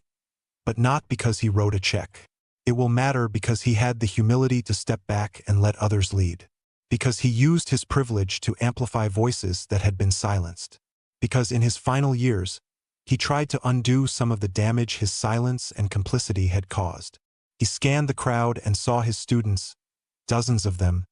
S1: but not because he wrote a check. It will matter because he had the humility to step back and let others lead. Because he used his privilege to amplify voices that had been silenced. Because in his final years, he tried to undo some of the damage his silence and complicity had caused." He scanned the crowd and saw his students, dozens of them,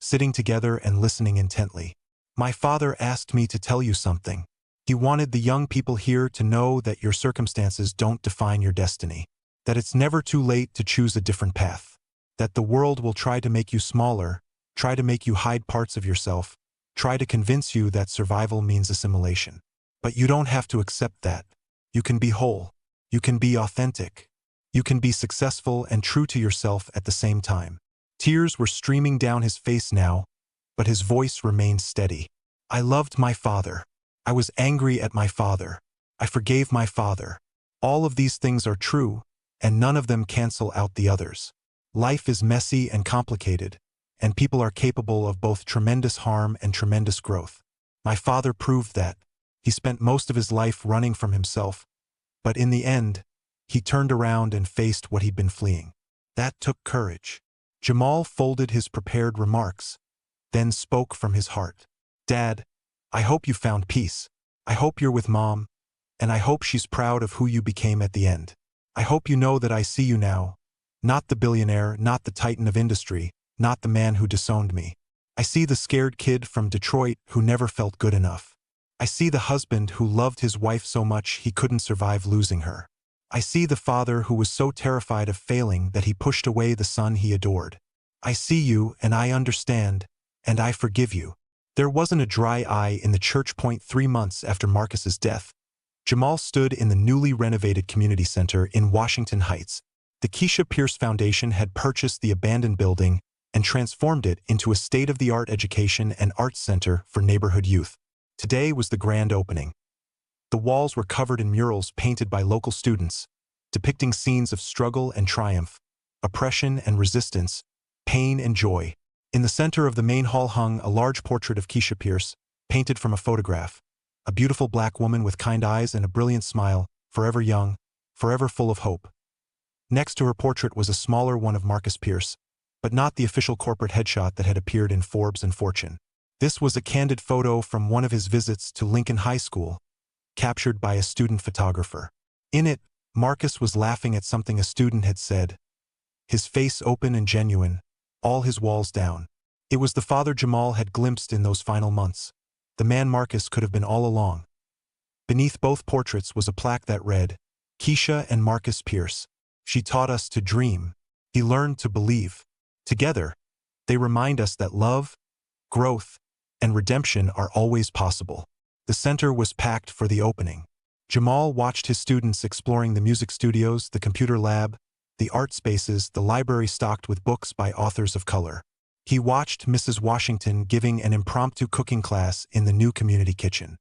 S1: sitting together and listening intently. "My father asked me to tell you something. He wanted the young people here to know that your circumstances don't define your destiny. That it's never too late to choose a different path. That the world will try to make you smaller, try to make you hide parts of yourself, try to convince you that survival means assimilation. But you don't have to accept that. You can be whole. You can be authentic. You can be successful and true to yourself at the same time." Tears were streaming down his face now, but his voice remained steady. "I loved my father. I was angry at my father. I forgave my father. All of these things are true, and none of them cancel out the others. Life is messy and complicated, and people are capable of both tremendous harm and tremendous growth. My father proved that. He spent most of his life running from himself, but in the end, he turned around and faced what he'd been fleeing. That took courage." Jamal folded his prepared remarks, then spoke from his heart. "Dad, I hope you found peace. I hope you're with Mom, and I hope she's proud of who you became at the end. I hope you know that I see you now. Not the billionaire, not the titan of industry, not the man who disowned me. I see the scared kid from Detroit who never felt good enough. I see the husband who loved his wife so much he couldn't survive losing her. I see the father who was so terrified of failing that he pushed away the son he adored. I see you, and I understand, and I forgive you." There wasn't a dry eye in the church point 3 months after Marcus's death. Jamal stood in the newly renovated community center in Washington Heights. The Keisha Pierce Foundation had purchased the abandoned building and transformed it into a state-of-the-art education and arts center for neighborhood youth. Today was the grand opening. The walls were covered in murals painted by local students, depicting scenes of struggle and triumph, oppression and resistance, pain and joy. In the center of the main hall hung a large portrait of Keisha Pierce, painted from a photograph. A beautiful black woman with kind eyes and a brilliant smile, forever young, forever full of hope. Next to her portrait was a smaller one of Marcus Pierce, but not the official corporate headshot that had appeared in Forbes and Fortune. This was a candid photo from one of his visits to Lincoln High School, captured by a student photographer. In it, Marcus was laughing at something a student had said, his face open and genuine, all his walls down. It was the father Jamal had glimpsed in those final months, the man Marcus could have been all along. Beneath both portraits was a plaque that read, "Keisha and Marcus Pierce. She taught us to dream. He learned to believe." Together, they remind us that love, growth, and redemption are always possible. The center was packed for the opening. Jamal watched his students exploring the music studios, the computer lab, the art spaces, the library stocked with books by authors of color. He watched Mrs. Washington giving an impromptu cooking class in the new community kitchen.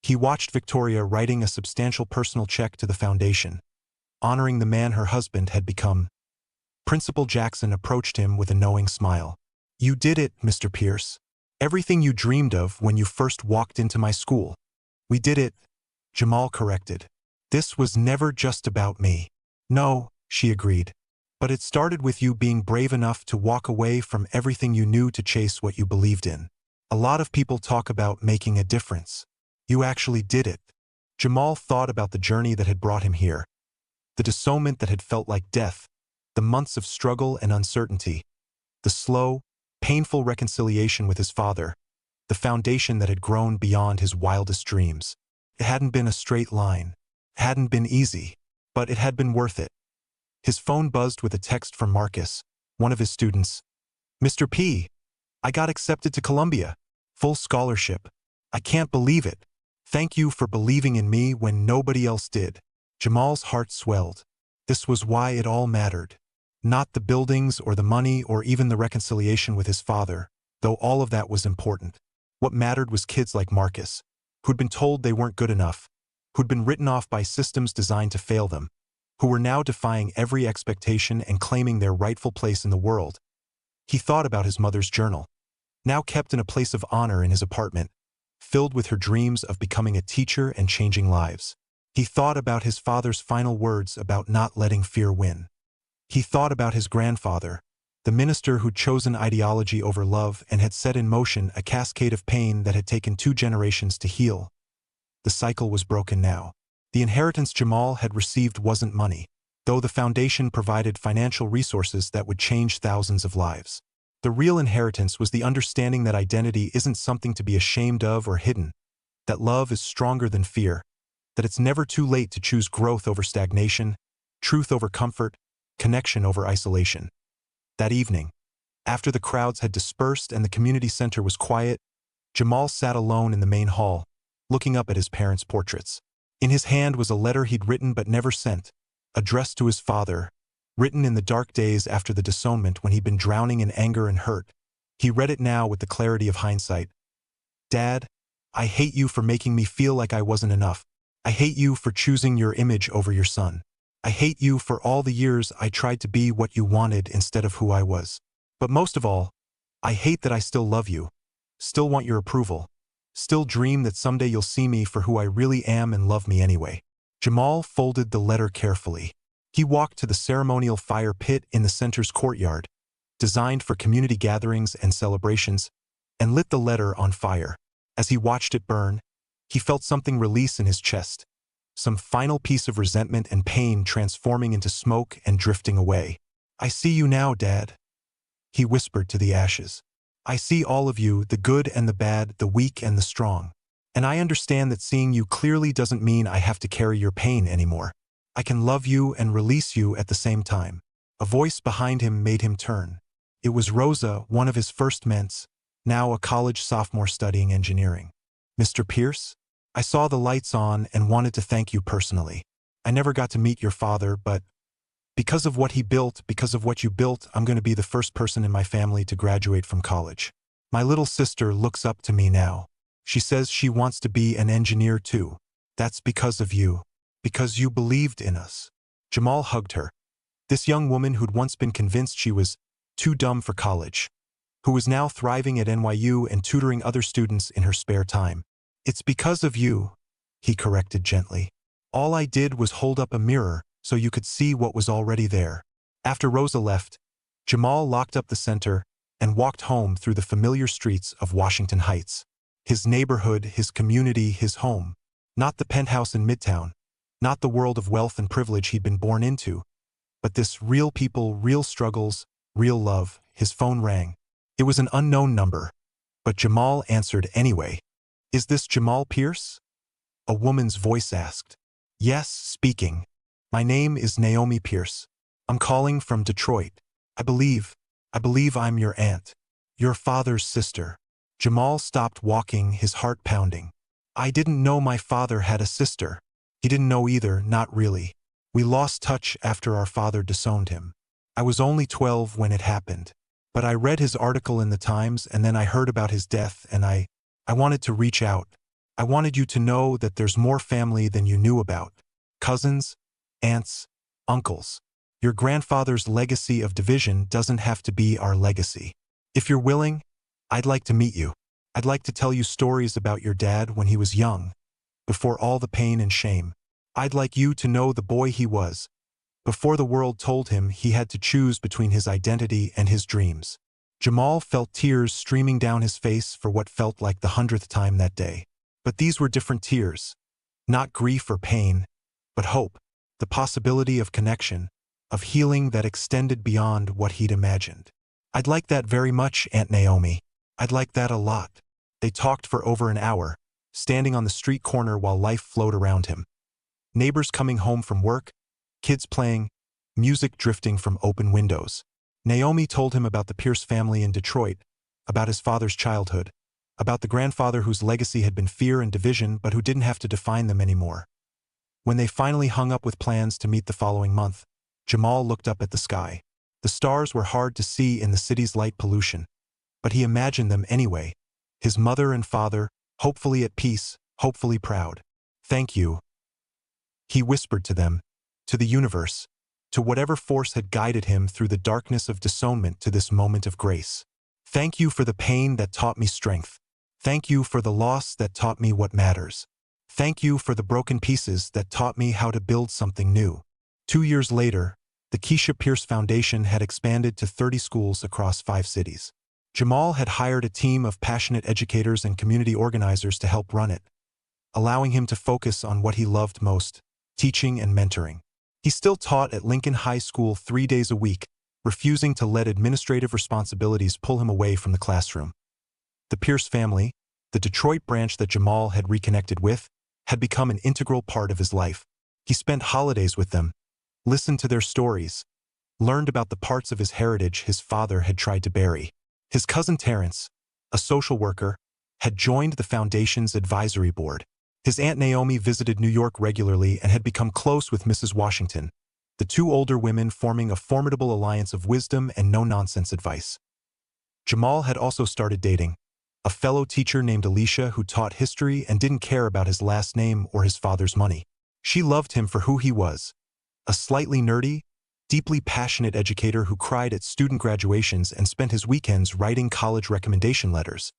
S1: He watched Victoria writing a substantial personal check to the foundation, honoring the man her husband had become. Principal Jackson approached him with a knowing smile. "You did it, Mr. Pierce. Everything you dreamed of when you first walked into my school." "We did it," Jamal corrected. "This was never just about me." "No," she agreed. "But it started with you being brave enough to walk away from everything you knew to chase what you believed in. A lot of people talk about making a difference. You actually did it." Jamal thought about the journey that had brought him here, the disownment that had felt like death, the months of struggle and uncertainty, the slow, painful reconciliation with his father, the foundation that had grown beyond his wildest dreams. It hadn't been a straight line. It hadn't been easy, but it had been worth it. His phone buzzed with a text from Marcus, one of his students. "Mr. P, I got accepted to Columbia. Full scholarship. I can't believe it. Thank you for believing in me when nobody else did." Jamal's heart swelled. This was why it all mattered. Not the buildings or the money or even the reconciliation with his father, though all of that was important. What mattered was kids like Marcus, who'd been told they weren't good enough, who'd been written off by systems designed to fail them, who were now defying every expectation and claiming their rightful place in the world. He thought about his mother's journal, now kept in a place of honor in his apartment, filled with her dreams of becoming a teacher and changing lives. He thought about his father's final words about not letting fear win. He thought about his grandfather, the minister who'd chosen ideology over love and had set in motion a cascade of pain that had taken 2 generations to heal. The cycle was broken now. The inheritance Jamal had received wasn't money, though the foundation provided financial resources that would change thousands of lives. The real inheritance was the understanding that identity isn't something to be ashamed of or hidden, that love is stronger than fear, that it's never too late to choose growth over stagnation, truth over comfort, connection over isolation. That evening, after the crowds had dispersed and the community center was quiet, Jamal sat alone in the main hall, looking up at his parents' portraits. In his hand was a letter he'd written but never sent, addressed to his father, written in the dark days after the disownment when he'd been drowning in anger and hurt. He read it now with the clarity of hindsight. "Dad, I hate you for making me feel like I wasn't enough. I hate you for choosing your image over your son. I hate you for all the years I tried to be what you wanted instead of who I was. But most of all, I hate that I still love you, still want your approval, still dream that someday you'll see me for who I really am and love me anyway." Jamal folded the letter carefully. He walked to the ceremonial fire pit in the center's courtyard, designed for community gatherings and celebrations, and lit the letter on fire. As he watched it burn, he felt something release in his chest, some final piece of resentment and pain transforming into smoke and drifting away. "I see you now, Dad," he whispered to the ashes. "I see all of you, the good and the bad, the weak and the strong. And I understand that seeing you clearly doesn't mean I have to carry your pain anymore. I can love you and release you at the same time." A voice behind him made him turn. It was Rosa, one of his first ments, now a college sophomore studying engineering. "Mr. Pierce? I saw the lights on and wanted to thank you personally. I never got to meet your father, but because of what he built, because of what you built, I'm going to be the first person in my family to graduate from college. My little sister looks up to me now. She says she wants to be an engineer too. That's because of you. Because you believed in us." Jamal hugged her. This young woman who'd once been convinced she was too dumb for college, who was now thriving at NYU and tutoring other students in her spare time. "It's because of you," he corrected gently. "All I did was hold up a mirror so you could see what was already there." After Rosa left, Jamal locked up the center and walked home through the familiar streets of Washington Heights. His neighborhood, his community, his home. Not the penthouse in Midtown, not the world of wealth and privilege he'd been born into, but this real people, real struggles, real love. His phone rang. It was an unknown number, but Jamal answered anyway. "Is this Jamal Pierce?" a woman's voice asked. "Yes, speaking. My name is Naomi Pierce. I'm calling from Detroit. I believe I'm your aunt, your father's sister." Jamal stopped walking, his heart pounding. "I didn't know my father had a sister." He didn't know either, not really. "We lost touch after our father disowned him. I was only 12 when it happened. But I read his article in the Times and then I heard about his death and I wanted to reach out. I wanted you to know that there's more family than you knew about. Cousins, aunts, uncles. Your grandfather's legacy of division doesn't have to be our legacy. If you're willing, I'd like to meet you. I'd like to tell you stories about your dad when he was young, before all the pain and shame. I'd like you to know the boy he was, before the world told him he had to choose between his identity and his dreams. Jamal felt tears streaming down his face for what felt like the 100th time that day. But these were different tears. Not grief or pain, but hope. The possibility of connection, of healing that extended beyond what he'd imagined. I'd like that very much, Aunt Naomi. I'd like that a lot. They talked for over an hour, standing on the street corner while life flowed around him. Neighbors coming home from work, kids playing, music drifting from open windows. Naomi told him about the Pierce family in Detroit, about his father's childhood, about the grandfather whose legacy had been fear and division but who didn't have to define them anymore. When they finally hung up with plans to meet the following month, Jamal looked up at the sky. The stars were hard to see in the city's light pollution, but he imagined them anyway. His mother and father, hopefully at peace, hopefully proud. Thank you, he whispered to them, to the universe, to whatever force had guided him through the darkness of disownment to this moment of grace. Thank you for the pain that taught me strength. Thank you for the loss that taught me what matters. Thank you for the broken pieces that taught me how to build something new. 2 years later, the Keisha Pierce Foundation had expanded to 30 schools across 5 cities. Jamal had hired a team of passionate educators and community organizers to help run it, allowing him to focus on what he loved most, teaching and mentoring. He still taught at Lincoln High School 3 days a week, refusing to let administrative responsibilities pull him away from the classroom. The Pierce family, the Detroit branch that Jamal had reconnected with, had become an integral part of his life. He spent holidays with them, listened to their stories, learned about the parts of his heritage his father had tried to bury. His cousin Terrence, a social worker, had joined the foundation's advisory board. His Aunt Naomi visited New York regularly and had become close with Mrs. Washington, the 2 older women forming a formidable alliance of wisdom and no-nonsense advice. Jamal had also started dating a fellow teacher named Alicia who taught history and didn't care about his last name or his father's money. She loved him for who he was, a slightly nerdy, deeply passionate educator who cried at student graduations and spent his weekends writing college recommendation letters.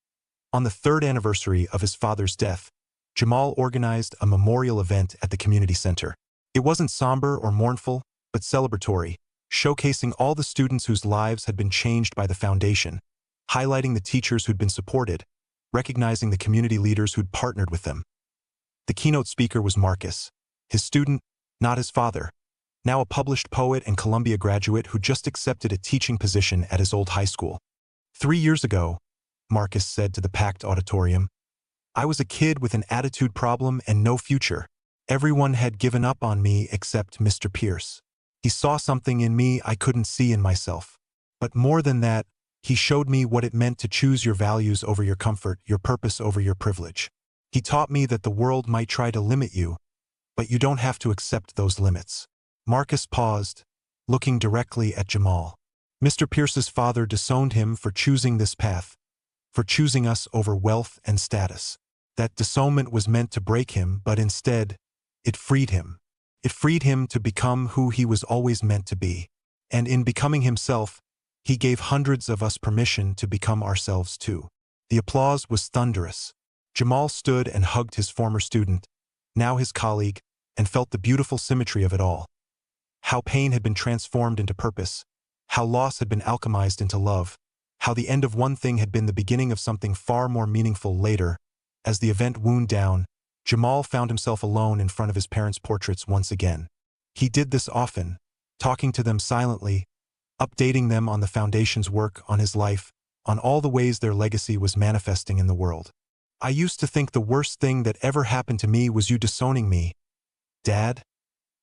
S1: On the 3rd anniversary of his father's death, Jamal organized a memorial event at the community center. It wasn't somber or mournful, but celebratory, showcasing all the students whose lives had been changed by the foundation, highlighting the teachers who'd been supported, recognizing the community leaders who'd partnered with them. The keynote speaker was Marcus, his student, not his father, now a published poet and Columbia graduate who just accepted a teaching position at his old high school. 3 years ago, Marcus said to the packed auditorium, I was a kid with an attitude problem and no future. Everyone had given up on me except Mr. Pierce. He saw something in me I couldn't see in myself. But more than that, he showed me what it meant to choose your values over your comfort, your purpose over your privilege. He taught me that the world might try to limit you, but you don't have to accept those limits. Marcus paused, looking directly at Jamal. Mr. Pierce's father disowned him for choosing this path, for choosing us over wealth and status. That disownment was meant to break him, but instead, it freed him. It freed him to become who he was always meant to be. And in becoming himself, he gave hundreds of us permission to become ourselves too. The applause was thunderous. Jamal stood and hugged his former student, now his colleague, and felt the beautiful symmetry of it all. How pain had been transformed into purpose, how loss had been alchemized into love, how the end of one thing had been the beginning of something far more meaningful later. As the event wound down, Jamal found himself alone in front of his parents' portraits once again. He did this often, talking to them silently, updating them on the foundation's work, on his life, on all the ways their legacy was manifesting in the world. I used to think the worst thing that ever happened to me was you disowning me, Dad,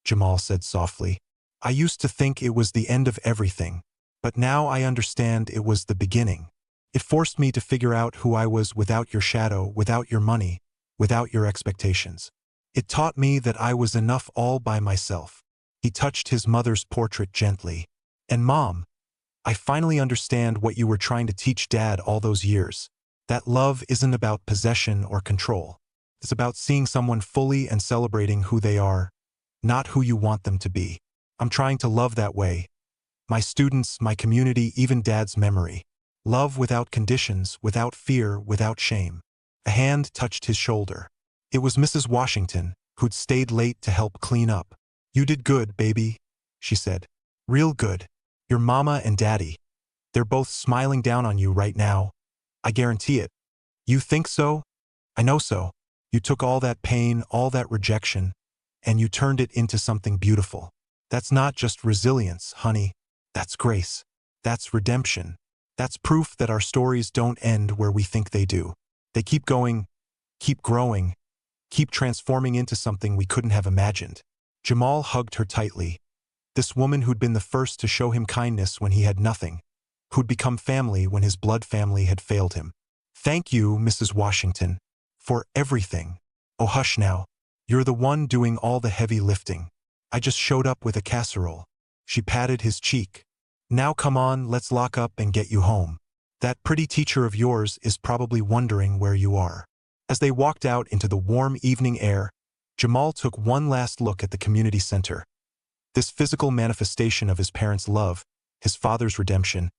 S1: Jamal said softly. I used to think it was the end of everything, but now I understand it was the beginning. It forced me to figure out who I was without your shadow, without your money, without your expectations. It taught me that I was enough all by myself. He touched his mother's portrait gently. And Mom, I finally understand what you were trying to teach Dad all those years. That love isn't about possession or control. It's about seeing someone fully and celebrating who they are, not who you want them to be. I'm trying to love that way. My students, my community, even Dad's memory. Love without conditions, without fear, without shame. A hand touched his shoulder. It was Mrs. Washington, who'd stayed late to help clean up. You did good, baby, she said. Real good. Your mama and Daddy. They're both smiling down on you right now. I guarantee it. You think so? I know so. You took all that pain, all that rejection, and you turned it into something beautiful. That's not just resilience, honey. That's grace. That's redemption. That's proof that our stories don't end where we think they do. They keep going, keep growing, keep transforming into something we couldn't have imagined. Jamal hugged her tightly. This woman who'd been the first to show him kindness when he had nothing, who'd become family when his blood family had failed him. Thank you, Mrs. Washington, for everything. Oh, hush now. You're the one doing all the heavy lifting. I just showed up with a casserole. She patted his cheek. Now come on, let's lock up and get you home. That pretty teacher of yours is probably wondering where you are. As they walked out into the warm evening air, Jamal took one last look at the community center. This physical manifestation of his parents' love, his father's redemption,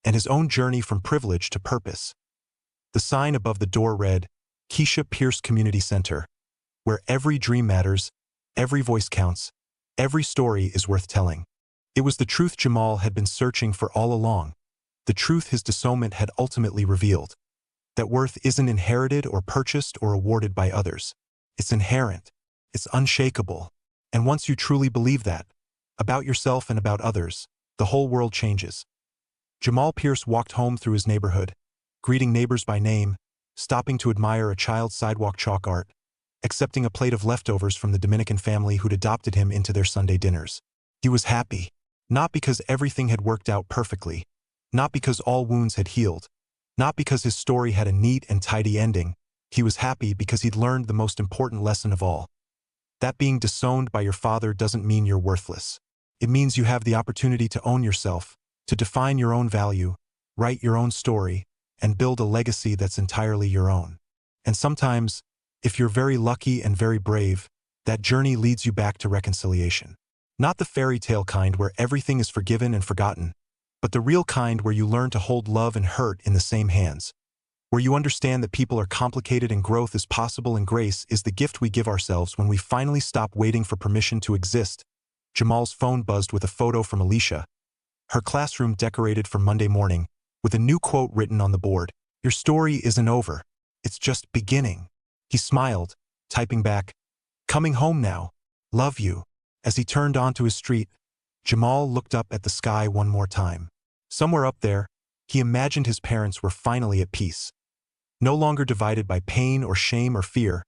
S1: and his own journey from privilege to purpose. The sign above the door read, Keisha Pierce Community Center, where every dream matters, every voice counts, every story is worth telling. It was the truth Jamal had been searching for all along, the truth his disownment had ultimately revealed. That worth isn't inherited or purchased or awarded by others. It's inherent. It's unshakable. And once you truly believe that, about yourself and about others, the whole world changes. Jamal Pierce walked home through his neighborhood, greeting neighbors by name, stopping to admire a child's sidewalk chalk art, accepting a plate of leftovers from the Dominican family who'd adopted him into their Sunday dinners. He was happy, not because everything had worked out perfectly, not because all wounds had healed, not because his story had a neat and tidy ending. He was happy because he'd learned the most important lesson of all. That being disowned by your father doesn't mean you're worthless. It means you have the opportunity to own yourself, to define your own value, write your own story, and build a legacy that's entirely your own. And sometimes, if you're very lucky and very brave, that journey leads you back to reconciliation. Not the fairy tale kind where everything is forgiven and forgotten, but the real kind where you learn to hold love and hurt in the same hands, where you understand that people are complicated and growth is possible and grace is the gift we give ourselves when we finally stop waiting for permission to exist. Jamal's phone buzzed with a photo from Alicia, her classroom decorated for Monday morning, with a new quote written on the board. Your story isn't over. It's just beginning. He smiled, typing back, coming home now. Love you. As he turned onto his street, Jamal looked up at the sky one more time. Somewhere up there, he imagined his parents were finally at peace. No longer divided by pain or shame or fear,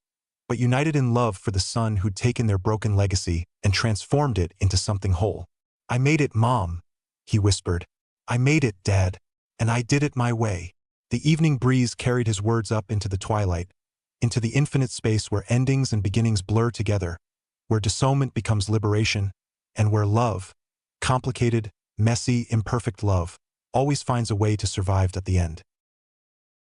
S1: but united in love for the son who'd taken their broken legacy and transformed it into something whole. I made it, Mom, he whispered. I made it, Dad, and I did it my way. The evening breeze carried his words up into the twilight, into the infinite space where endings and beginnings blur together, where disownment becomes liberation, and where love, complicated, messy, imperfect love, always finds a way to survive at the end.